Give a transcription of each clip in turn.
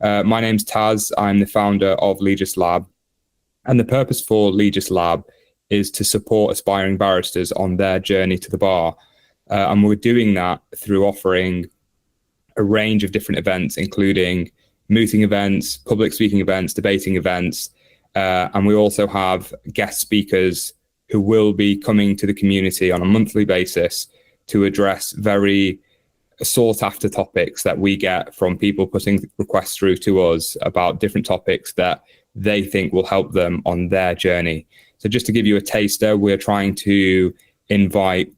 My name's Taz. I'm the founder of Legis Lab. And the purpose for Legis Lab is to support aspiring barristers on their journey to the bar. And we're doing that through offering a range of different events, including mooting events, public speaking events, debating events. And we also have guest speakers who will be coming to the community on a monthly basis to address very sought after topics that we get from people putting requests through to us about different topics that they think will help them on their journey. So just to give you a taster, we're trying to invite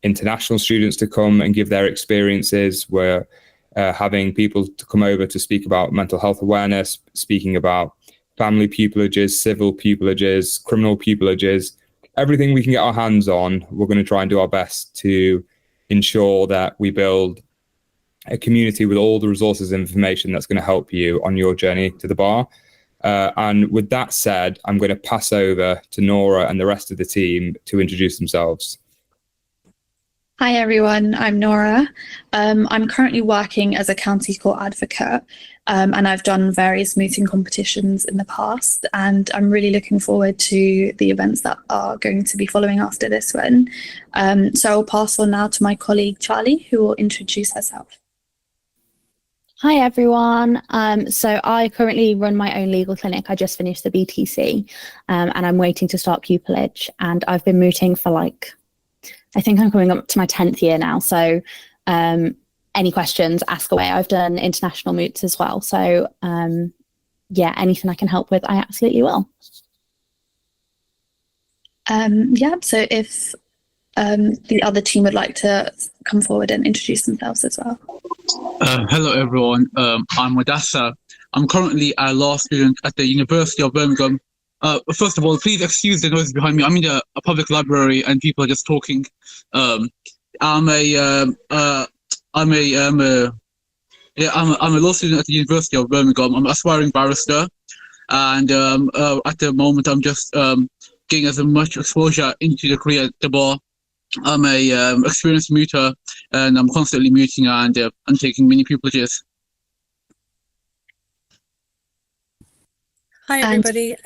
international students to come and give their experiences. We're having people to come over to speak about mental health awareness, speaking about family pupilages, civil pupilages, criminal pupilages, everything we can get our hands on. We're going to try and do our best to ensure that we build a community with all the resources and information that's going to help you on your journey to the bar. And with that said, I'm going to pass over to Nora and the rest of the team to introduce themselves. Hi everyone, I'm Nora. I'm currently working as a county court advocate, and I've done various mooting competitions in the past, and I'm really looking forward to the events that are going to be following after this one. So I'll pass on now to my colleague Charlie, who will introduce herself. Hi everyone. So I currently run my own legal clinic. I just finished the BTC, and I'm waiting to start pupillage, and I've been mooting for I think I'm coming up to my 10th year now. So any questions, ask away. I've done international moots as well. So yeah, anything I can help with, I absolutely will. Yeah, so if the other team would like to come forward and introduce themselves as well. Hello everyone, I'm Wadassa. I'm currently a law student at the University of Birmingham. First of all, please excuse the noise behind me. I'm in a public library and people are just talking. I'm a law student at the University of Birmingham. I'm an aspiring barrister, and at the moment I'm just getting as much exposure into the career at the bar. I'm a experienced mooter, and I'm constantly mooting and I'm taking many pupilages. Hi everybody,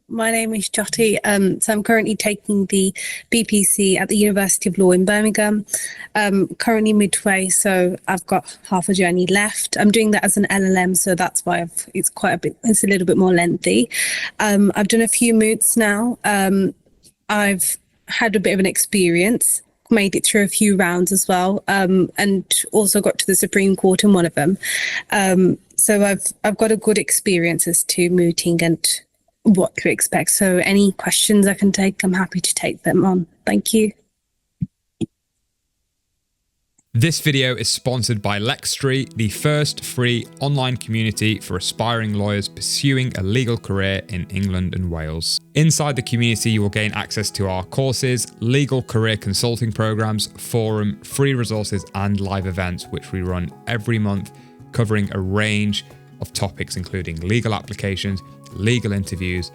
my name is Jyoti. So I'm currently taking the BPC at the University of Law in Birmingham. Currently midway, so I've got half a journey left. I'm doing that as an LLM, so that's why it's a little bit more lengthy. I've done a few moots now. I've had a bit of an experience, made it through a few rounds as well, and also got to the Supreme Court in one of them. So I've got a good experience as to mooting and what to expect. So any questions I can take, I'm happy to take them on. Thank you. This video is sponsored by Lexstery, the first free online community for aspiring lawyers pursuing a legal career in England and Wales. Inside the community, you will gain access to our courses, legal career consulting programs, forum, free resources, and live events, which we run every month, covering a range of topics, including legal applications, legal interviews,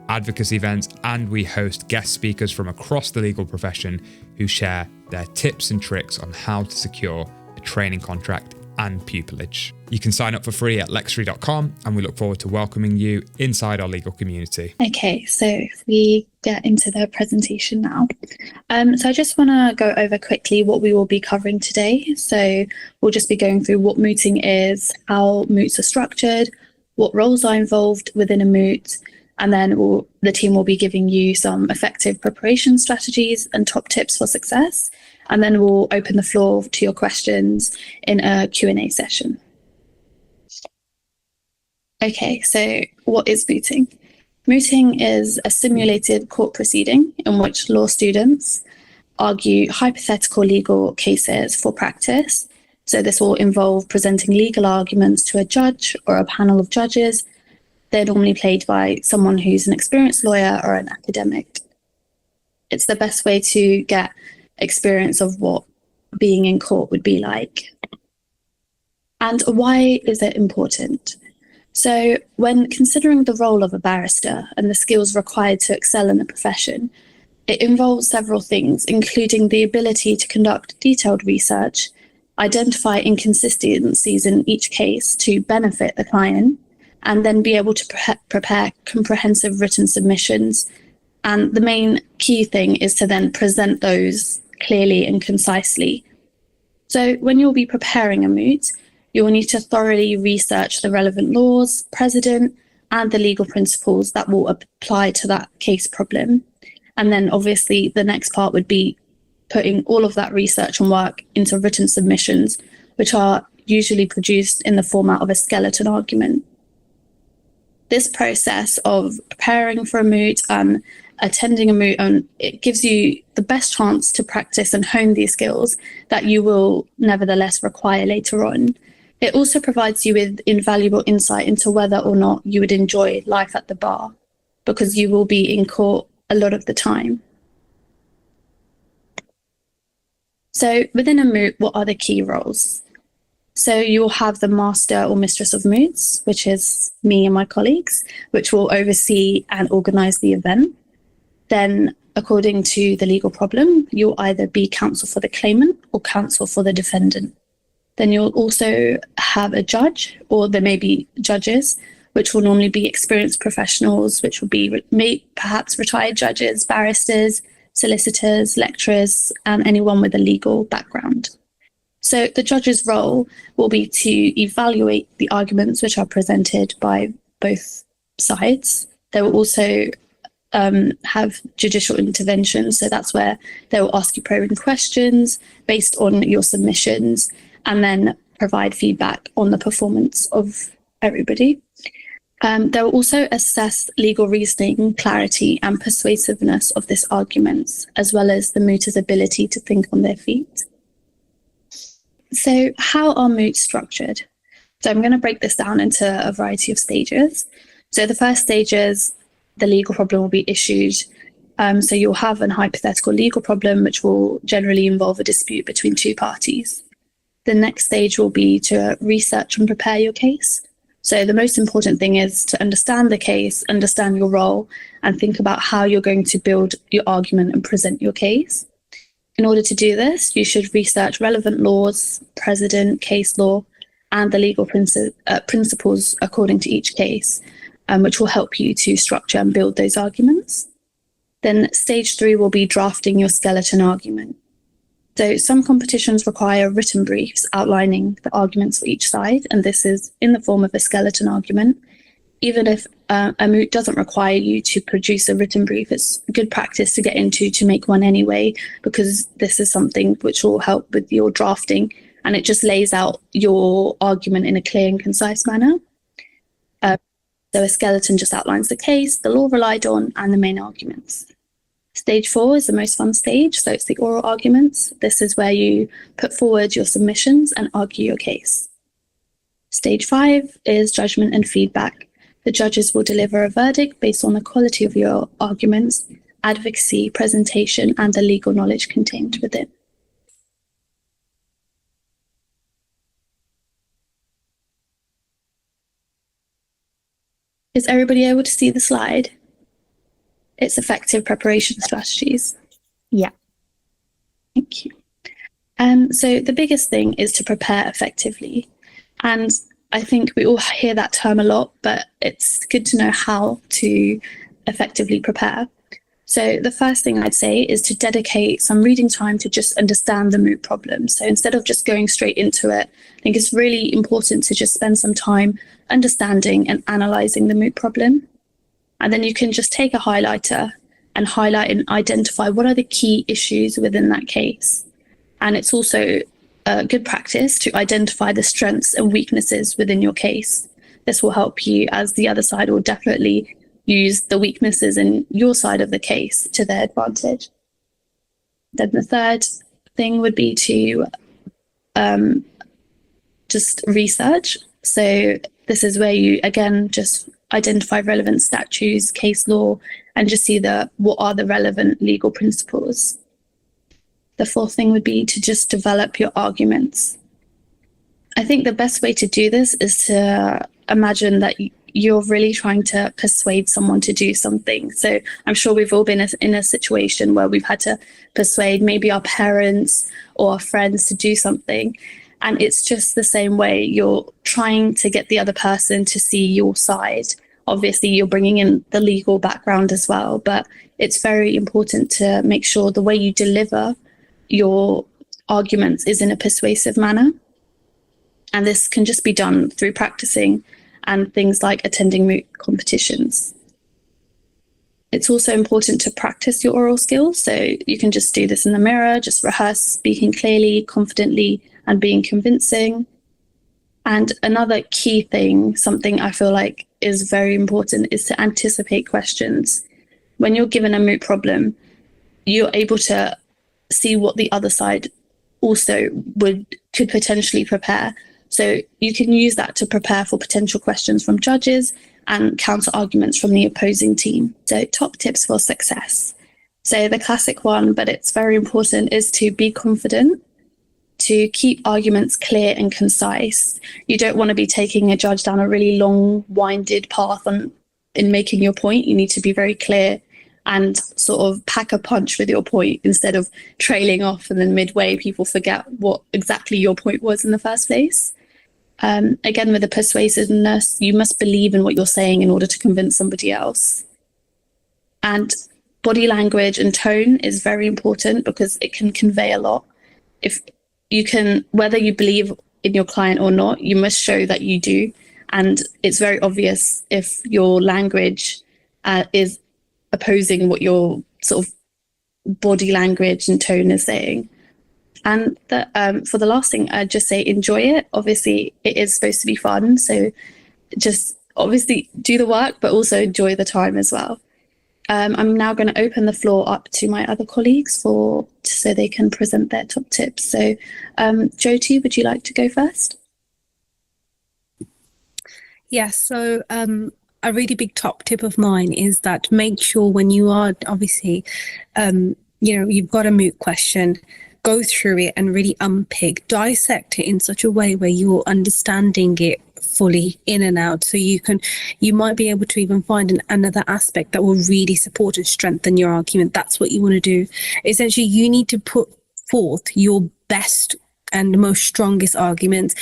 advocacy events, and we host guest speakers from across the legal profession who share their tips and tricks on how to secure a training contract and pupillage. You can sign up for free at lexstery.com, and we look forward to welcoming you inside our legal community. Okay, so if we get into the presentation now. So I just want to go over quickly what we will be covering today. So we'll just be going through what mooting is, how moots are structured, what roles are involved within a moot, and then the team will be giving you some effective preparation strategies and top tips for success. And then we'll open the floor to your questions in a Q&A session. Okay, so what is mooting? Mooting is a simulated court proceeding in which law students argue hypothetical legal cases for practice. So this will involve presenting legal arguments to a judge or a panel of judges. They're normally played by someone who's an experienced lawyer or an academic. It's the best way to get experience of what being in court would be like. And why is it important? So when considering the role of a barrister and the skills required to excel in the profession, it involves several things, including the ability to conduct detailed research, identify inconsistencies in each case to benefit the client, and then be able to prepare comprehensive written submissions. And the main key thing is to then present those clearly and concisely. So when you'll be preparing a moot, you will need to thoroughly research the relevant laws, precedent, and the legal principles that will apply to that case problem. And then obviously the next part would be putting all of that research and work into written submissions, which are usually produced in the format of a skeleton argument. This process of preparing for a moot and attending a moot, it gives you the best chance to practice and hone these skills that you will nevertheless require later on. It also provides you with invaluable insight into whether or not you would enjoy life at the bar, because you will be in court a lot of the time. So within a moot, what are the key roles? So you will have the master or mistress of moots, which is me and my colleagues, which will oversee and organise the event. Then, according to the legal problem, you'll either be counsel for the claimant or counsel for the defendant. Then you'll also have a judge, or there may be judges, which will normally be experienced professionals, which will be perhaps retired judges, barristers, solicitors, lecturers, and anyone with a legal background. So the judge's role will be to evaluate the arguments which are presented by both sides. They will also have judicial intervention. So that's where they will ask you probing questions based on your submissions, and then provide feedback on the performance of everybody. They will also assess legal reasoning, clarity, and persuasiveness of this arguments, as well as the mooter's ability to think on their feet. So how are moots structured? So I'm going to break this down into a variety of stages. So the first stage is the legal problem will be issued. So you'll have an hypothetical legal problem, which will generally involve a dispute between two parties. The next stage will be to research and prepare your case. So the most important thing is to understand the case, understand your role, and think about how you're going to build your argument and present your case. In order to do this, you should research relevant laws, precedent, case law, and the legal principles according to each case, which will help you to structure and build those arguments. Then stage 3 will be drafting your skeleton argument. So some competitions require written briefs outlining the arguments for each side, and this is in the form of a skeleton argument. Even if a moot doesn't require you to produce a written brief, it's good practice to get into to make one anyway, because this is something which will help with your drafting, and it just lays out your argument in a clear and concise manner. So a skeleton just outlines the case, the law relied on, and the main arguments. Stage 4 is the most fun stage, so it's the oral arguments. This is where you put forward your submissions and argue your case. Stage 5 is judgment and feedback. The judges will deliver a verdict based on the quality of your arguments, advocacy, presentation, and the legal knowledge contained within. Is everybody able to see the slide? It's effective preparation strategies. Yeah. Thank you. So the biggest thing is to prepare effectively. And I think we all hear that term a lot, but it's good to know how to effectively prepare. So the first thing I'd say is to dedicate some reading time to just understand the moot problem. So instead of just going straight into it, I think it's really important to just spend some time understanding and analysing the moot problem. And then you can just take a highlighter and highlight and identify what are the key issues within that case. And it's also a good practice to identify the strengths and weaknesses within your case. This will help you, as the other side will definitely use the weaknesses in your side of the case to their advantage. Then the third thing would be to just research. So this is where you, again, just identify relevant statutes, case law, and just see what are the relevant legal principles. The fourth thing would be to just develop your arguments. I think the best way to do this is to imagine that you're really trying to persuade someone to do something. So I'm sure we've all been in a situation where we've had to persuade maybe our parents or our friends to do something. And it's just the same way. You're trying to get the other person to see your side. Obviously, you're bringing in the legal background as well, but it's very important to make sure the way you deliver your arguments is in a persuasive manner. And this can just be done through practicing and things like attending moot competitions. It's also important to practice your oral skills. So you can just do this in the mirror, just rehearse speaking clearly, confidently, and being convincing. And another key thing, something I feel like is very important, is to anticipate questions. When you're given a moot problem, you're able to see what the other side also could potentially prepare. So you can use that to prepare for potential questions from judges and counter arguments from the opposing team. So top tips for success. So the classic one, but it's very important, is to be confident, to keep arguments clear and concise. You don't want to be taking a judge down a really long, winded path in making your point. You need to be very clear and sort of pack a punch with your point instead of trailing off and then midway people forget what exactly your point was in the first place. Again, with the persuasiveness, you must believe in what you're saying in order to convince somebody else. And body language and tone is very important because it can convey a lot. If you can, whether you believe in your client or not, you must show that you do. And it's very obvious if your language is opposing what your sort of body language and tone is saying. And for the last thing, I'd just say enjoy it. Obviously, it is supposed to be fun. So just obviously do the work, but also enjoy the time as well. I'm now going to open the floor up to my other colleagues so they can present their top tips. So Jyoti, would you like to go first? Yes, so a really big top tip of mine is that make sure when you are obviously, you've got a moot question, go through it and really unpick, dissect it in such a way where you're understanding it fully in and out. So you might be able to even find another aspect that will really support and strengthen your argument. That's what you want to do. Essentially, you need to put forth your best and most strongest arguments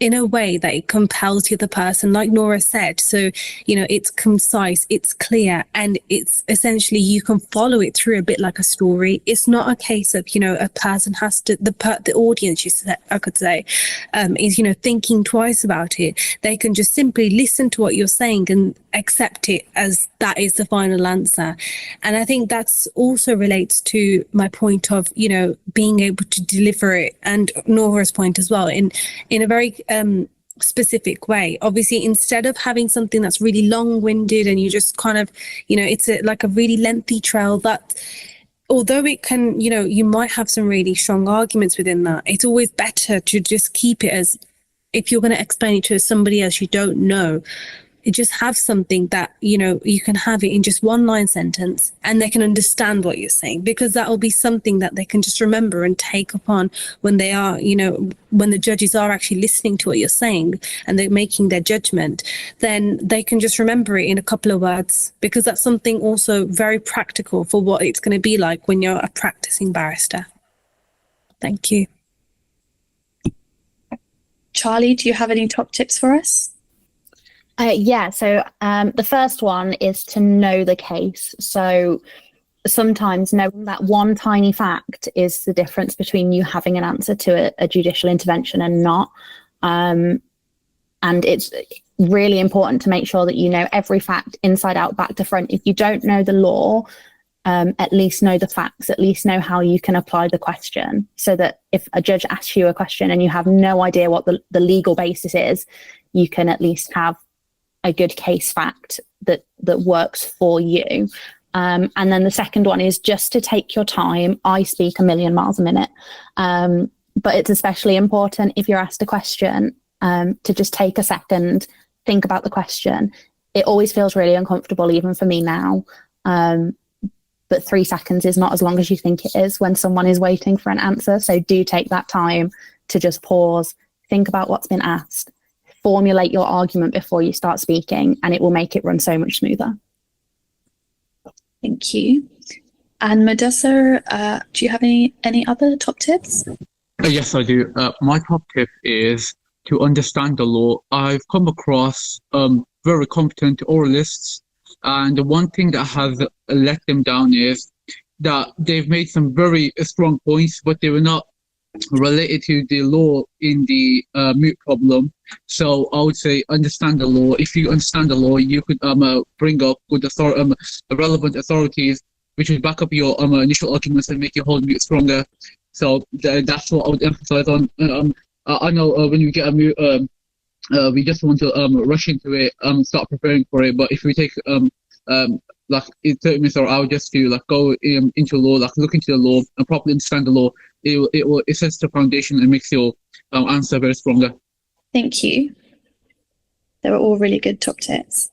in a way that it compels the other person, like Nora said. So, it's concise, it's clear, and it's essentially you can follow it through a bit like a story. It's not a case of, a person has to, the audience, I could say, is, thinking twice about it. They can just simply listen to what you're saying and accept it as that is the final answer. And I think that's also relates to my point of, being able to deliver it, and Nora's point as well, in a very specific way. Obviously, instead of having something that's really long-winded and you just kind of, it's like a really lengthy trail that, although it can, you might have some really strong arguments within that, it's always better to just keep it as, if you're going to explain it to somebody else you don't know, just have something that, you can have it in just one line sentence and they can understand what you're saying, because that will be something that they can just remember and take upon when they are, when the judges are actually listening to what you're saying and they're making their judgment, then they can just remember it in a couple of words, because that's something also very practical for what it's going to be like when you're a practicing barrister. Thank you. Charlie, do you have any top tips for us? So the first one is to know the case. So sometimes knowing that one tiny fact is the difference between you having an answer to a judicial intervention and not. And it's really important to make sure that you know every fact inside out, back to front. If you don't know the law, at least know the facts, at least know how you can apply the question, so that if a judge asks you a question and you have no idea what the legal basis is, you can at least have a good case fact that works for you. And then the second one is just to take your time. I speak a million miles a minute, but it's especially important if you're asked a question to just take a second, think about the question. It always feels really uncomfortable, even for me now. But 3 seconds is not as long as you think it is when someone is waiting for an answer. So do take that time to just pause, think about what's been asked, formulate your argument before you start speaking, and it will make it run so much smoother. Thank you. And Mudassar, do you have any other top tips? Yes, I do. My top tip is to understand the law. I've come across very competent oralists, and the one thing that has let them down is that they've made some very strong points, but they were not related to the law in the moot problem. So I would say understand the law. If you understand the law, you could bring up good relevant authorities which will back up your initial arguments and make your whole moot stronger. So that's what I would emphasize on. I know when we get a moot, we just want to rush into it, start preparing for it. But if we take like 30 minutes or hour just to like go into law, like look into the law and properly understand the law, it sets the foundation and makes your answer very stronger. Thank you. They were all really good top tips.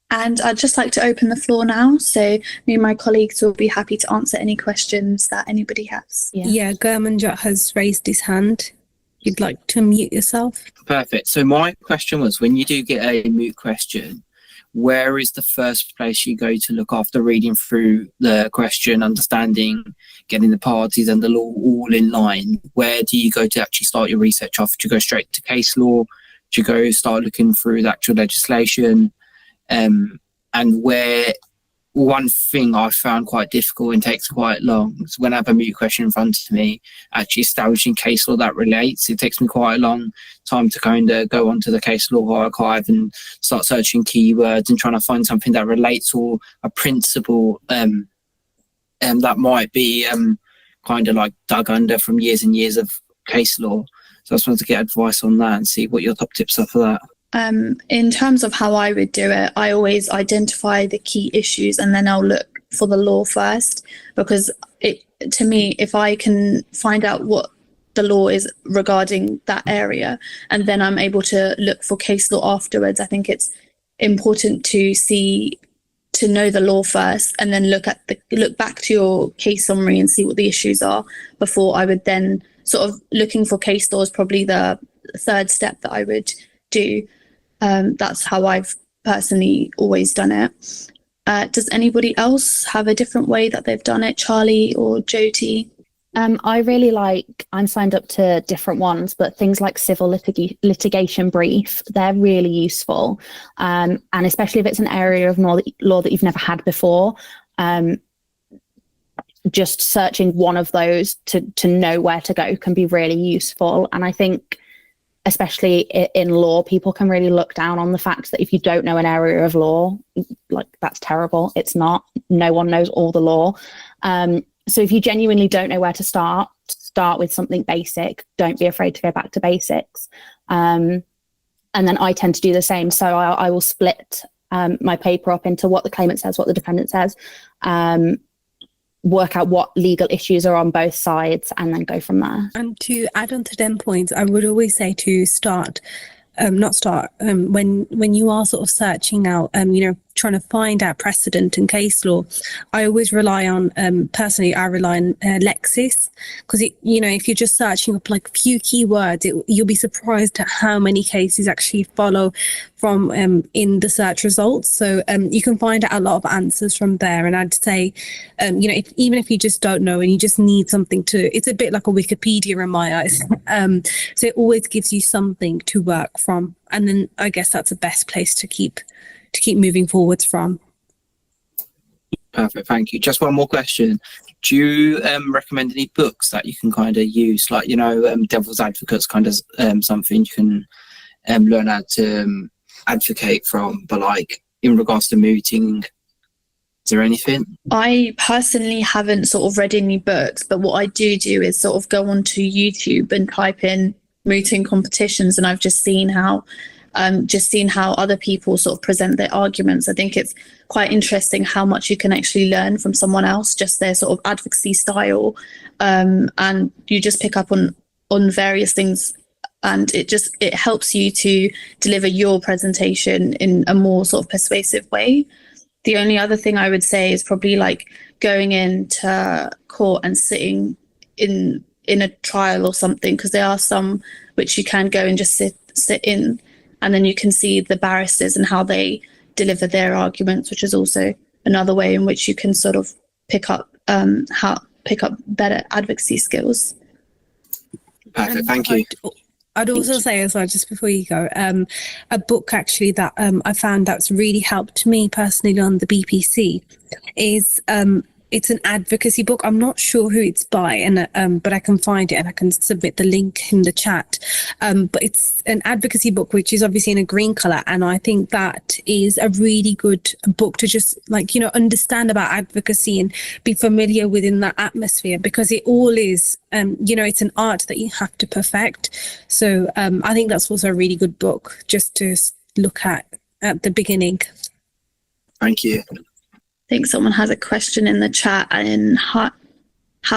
And I'd just like to open the floor now. So me and my colleagues will be happy to answer any questions that anybody has. Yeah, Gurmanjot has raised his hand. You'd like to unmute yourself? Perfect. So my question was, when you do get a moot question, where is the first place you go to look after reading through the question, understanding, getting the parties and the law all in line? Where do you go to actually start your research off? Do you go straight to case law? Do you go start looking through the actual legislation? And where one thing I found quite difficult and takes quite long is when I have a moot question in front of me, actually establishing case law that relates. It takes me quite a long time to kind of go onto the case law archive and start searching keywords and trying to find something that relates or a principle that might be kind of like dug under from years and years of case law. So I just wanted to get advice on that and see what your top tips are for that. In terms of how I would do it, I always identify the key issues and then I'll look for the law first, because to me, if I can find out what the law is regarding that area and then I'm able to look for case law afterwards, I think it's important to know the law first and then look back to your case summary and see what the issues are before I would then sort of looking for case law is probably the third step that I would do. That's how I've personally always done it. Does anybody else have a different way that they've done it, Charlie or Jyoti? I'm signed up to different ones, but things like civil litigation brief, they're really useful. And especially if it's an area of law that you've never had before, just searching one of those to know where to go can be really useful. And I think especially in law, people can really look down on the fact that if you don't know an area of law, like that's terrible. It's not. No one knows all the law. So if you genuinely don't know where to start with something basic. Don't be afraid to go back to basics. And then I tend to do the same. So I will split my paper up into what the claimant says, what the defendant says, work out what legal issues are on both sides and then go from there. And to add on to them points, I would always say to when you are sort of searching out, trying to find out precedent and case law, I always rely on, personally, I rely on Lexis, because if you're just searching up like a few keywords, you'll be surprised at how many cases actually follow from in the search results. So you can find out a lot of answers from there. And I'd say, even if you just don't know and you just need something it's a bit like a Wikipedia in my eyes. So it always gives you something to work from. And then I guess that's the best place to keep moving forwards from. Perfect, thank you. Just one more question. Do you recommend any books that you can kind of use, like Devil's Advocate's kind of something you can learn how to advocate from, but like in regards to mooting, is there anything? I personally haven't sort of read any books, but what I do is sort of go onto YouTube and type in mooting competitions, and I've just seen how other people sort of present their arguments. I think it's quite interesting how much you can actually learn from someone else, just their sort of advocacy style, and you just pick up on various things, and it helps you to deliver your presentation in a more sort of persuasive way. The only other thing I would say is probably like going into court and sitting in a trial or something, because there are some which you can go and just sit in, and then you can see the barristers and how they deliver their arguments, which is also another way in which you can sort of pick up better advocacy skills. Perfect. Thank you. I'd also say as well, just before you go, a book actually that I found that's really helped me personally on the BPC is it's an advocacy book. I'm not sure who it's by, and but I can find it and I can submit the link in the chat. But it's an advocacy book, which is obviously in a green color, and I think that is a really good book to just understand about advocacy and be familiar within that atmosphere, because it all is it's an art that you have to perfect. So I think that's also a really good book just to look at the beginning. Thank you. I think someone has a question in the chat, and how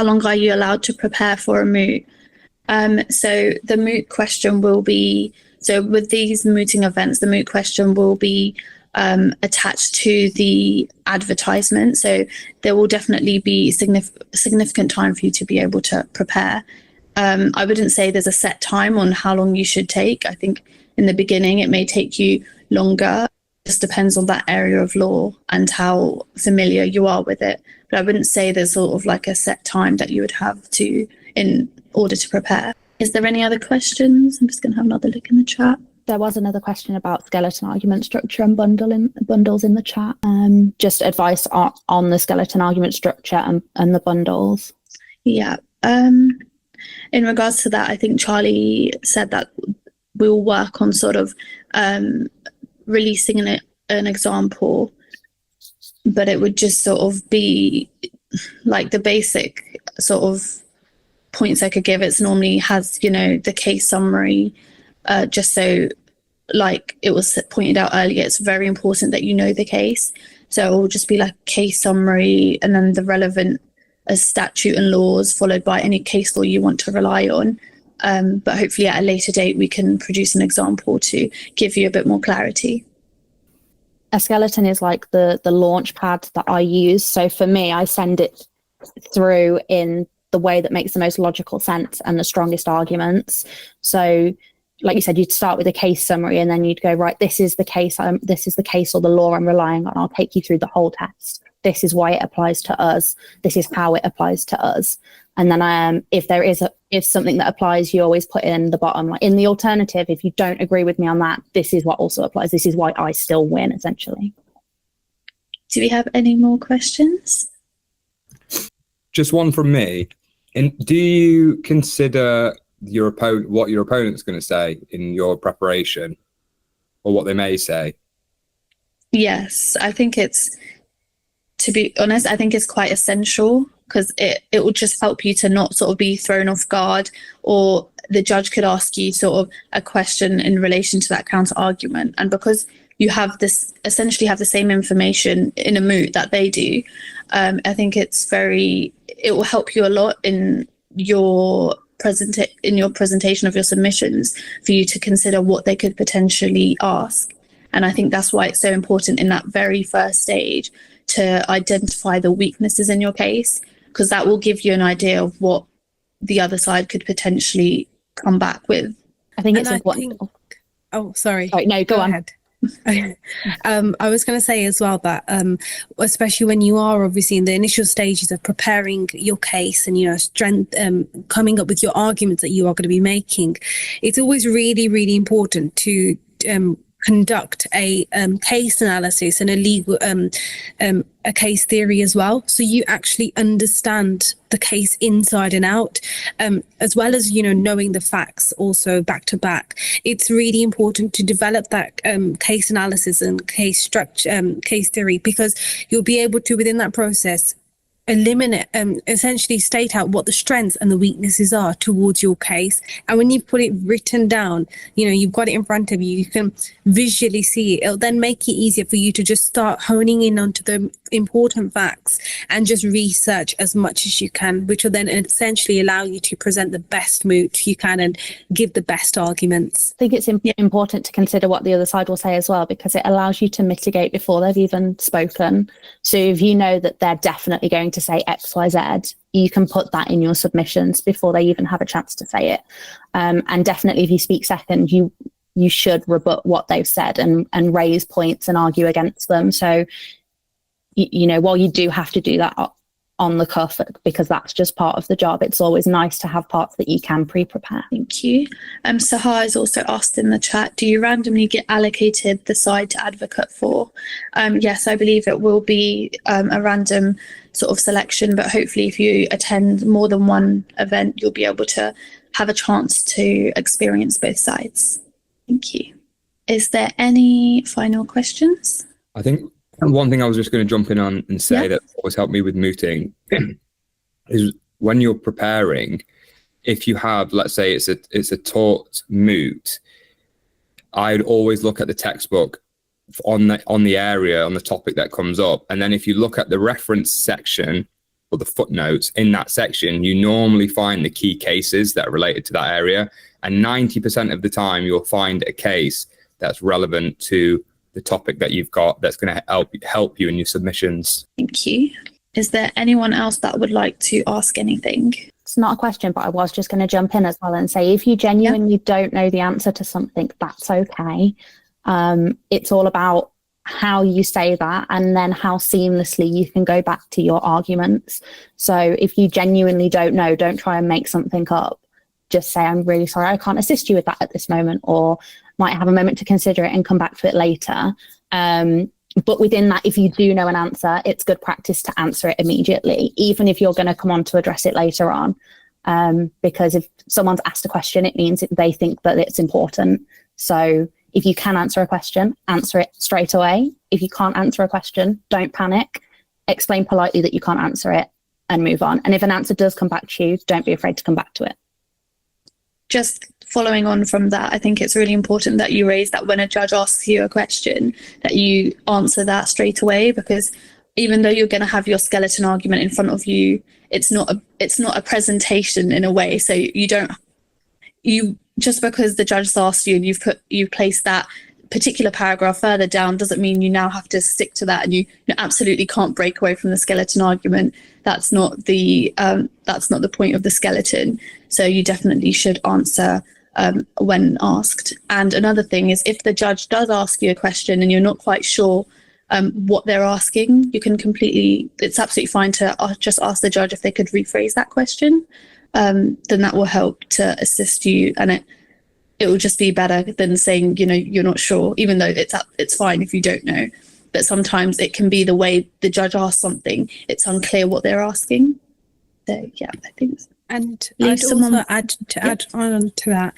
long are you allowed to prepare for a moot? So the moot question will be, so with these mooting events, the moot question will be attached to the advertisement. So there will definitely be significant time for you to be able to prepare. I wouldn't say there's a set time on how long you should take. I think in the beginning it may take you longer. Just depends on that area of law and how familiar you are with it. But I wouldn't say there's sort of like a set time that you would have to in order to prepare. Is there any other questions? I'm just going to have another look in the chat. There was another question about skeleton argument structure and bundles in the chat. Just advice on the skeleton argument structure and the bundles. Yeah. In regards to that, I think Charlie said that we'll work on sort of releasing an example, but it would just sort of be like the basic sort of points I could give. It's normally has, the case summary, just so like it was pointed out earlier, it's very important that you know the case. So it will just be like case summary and then the relevant statute and laws followed by any case law you want to rely on. But hopefully at a later date, we can produce an example to give you a bit more clarity. A skeleton is like the launch pad that I use. So for me, I send it through in the way that makes the most logical sense and the strongest arguments. So like you said, you'd start with a case summary and then you'd go, right, this is the case or the law I'm relying on. I'll take you through the whole test. This is why it applies to us. This is how it applies to us. And then if something that applies, you always put in the bottom, like in the alternative, if you don't agree with me on that, this is what also applies. This is why I still win, essentially. Do we have any more questions? Just one from me. Do you consider what your opponent's going to say in your preparation, or what they may say? Yes, I think to be honest, I think it's quite essential, because it will just help you to not sort of be thrown off guard, or the judge could ask you sort of a question in relation to that counter argument. And because you essentially have the same information in a moot that they do, I think it will help you a lot in your presentation of your submissions for you to consider what they could potentially ask. And I think that's why it's so important in that very first stage to identify the weaknesses in your case, because that will give you an idea of what the other side could potentially come back with. I think it's important. Sorry. No, go on. Ahead. I was going to say as well that especially when you are obviously in the initial stages of preparing your case and coming up with your arguments that you are going to be making, it's always really, really important to conduct a case analysis and a legal a case theory as well, so you actually understand the case inside and out, as well as knowing the facts also back to back. It's really important to develop that case analysis and case structure, case theory, because you'll be able to within that process eliminate essentially state out what the strengths and the weaknesses are towards your case. And when you put it written down, you've got it in front of you, you can visually see it. It'll then make it easier for you to just start honing in onto the important facts and just research as much as you can, which will then essentially allow you to present the best moot you can and give the best arguments. I think it's important to consider what the other side will say as well, because it allows you to mitigate before they've even spoken. So if you know that they're definitely going to say X, Y, Z, you can put that in your submissions before they even have a chance to say it. And definitely if you speak second, you should rebut what they've said and raise points and argue against them. So, while you do have to do that on the cuff, because that's just part of the job. It's always nice to have parts that you can pre-prepare. Thank you. Sahar has also asked in the chat, do you randomly get allocated the side to advocate for? Yes, I believe it will be a random sort of selection, but hopefully if you attend more than one event, you'll be able to have a chance to experience both sides. Thank you. Is there any final questions? I think one thing I was just going to jump in on and say that always helped me with mooting is when you're preparing, if you have, let's say it's a taught moot, I'd always look at the textbook on the area, on the topic that comes up. And then if you look at the reference section or the footnotes in that section, you normally find the key cases that are related to that area. And 90% of the time you'll find a case that's relevant to the topic that you've got, that's going to help you in your submissions. Thank you. Is there anyone else that would like to ask anything? It's not a question, but I was just going to jump in as well and say, if you genuinely don't know the answer to something, that's okay. It's all about how you say that and then how seamlessly you can go back to your arguments. So if you genuinely don't know, don't try and make something up. Just say, I'm really sorry, I can't assist you with that at this moment, or might have a moment to consider it and come back to it later. But within that, if you do know an answer, it's good practice to answer it immediately, even if you're going to come on to address it later on. Because if someone's asked a question, it means that they think that it's important. So if you can answer a question, answer it straight away. If you can't answer a question, don't panic. Explain politely that you can't answer it and move on. And if an answer does come back to you, don't be afraid to come back to it. Just following on from that, I think it's really important that you raise that when a judge asks you a question, that you answer that straight away, because even though you're going to have your skeleton argument in front of you, it's not a presentation in a way. So you just because the judge has asked you and you've placed that particular paragraph further down doesn't mean you now have to stick to that, and you absolutely can't break away from the skeleton argument. That's not the point of the skeleton. So you definitely should answer when asked. And another thing is, if the judge does ask you a question and you're not quite sure what they're asking, it's absolutely fine to just ask the judge if they could rephrase that question. Then that will help to assist you, and it will just be better than saying, you're not sure, even though it's fine if you don't know. But sometimes it can be the way the judge asks something, it's unclear what they're asking. So yeah, I think so. And I'd also add on to that,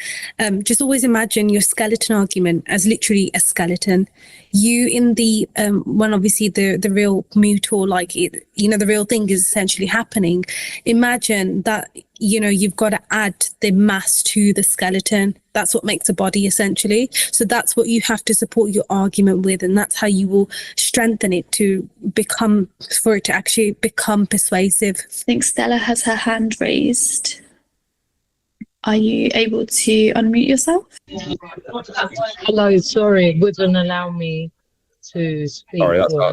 just always imagine your skeleton argument as literally a skeleton. You in the when obviously the real moot, or the real thing is essentially happening. Imagine that you've got to add the mass to the skeleton. That's what makes a body essentially. So that's what you have to support your argument with, and that's how you will strengthen it for it to actually become persuasive. I think Stella has her hand raised. Are you able to unmute yourself? Hello, sorry, it wouldn't allow me to speak. Sorry, that's my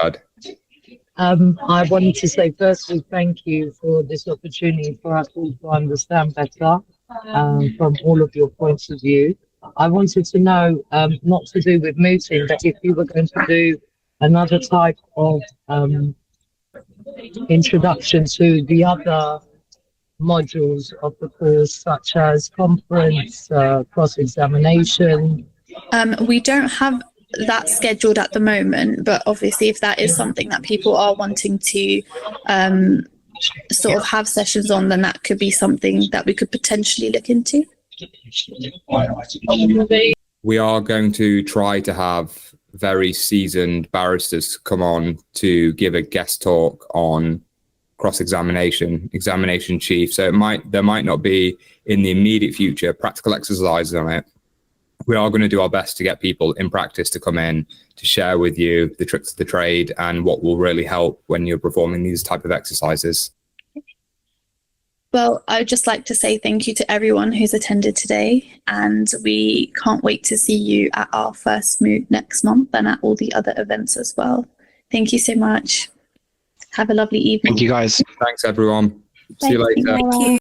bad. I wanted to say firstly, thank you for this opportunity for us all to understand better from all of your points of view. I wanted to know, not to do with mooting, but if you were going to do another type of introduction to the other modules of the course, such as conference, cross-examination. We don't have that scheduled at the moment, but obviously if that is something that people are wanting to sort of have sessions on, then that could be something that we could potentially look into. We are going to try to have very seasoned barristers come on to give a guest talk on cross-examination, examination chief. So there might not be in the immediate future practical exercises on it. We are going to do our best to get people in practice to come in to share with you the tricks of the trade and what will really help when you're performing these type of exercises. Well, I'd just like to say thank you to everyone who's attended today, and we can't wait to see you at our first Moot next month and at all the other events as well. Thank you so much. Have a lovely evening. Thank you, guys. Thanks, everyone. See you later. Thank you.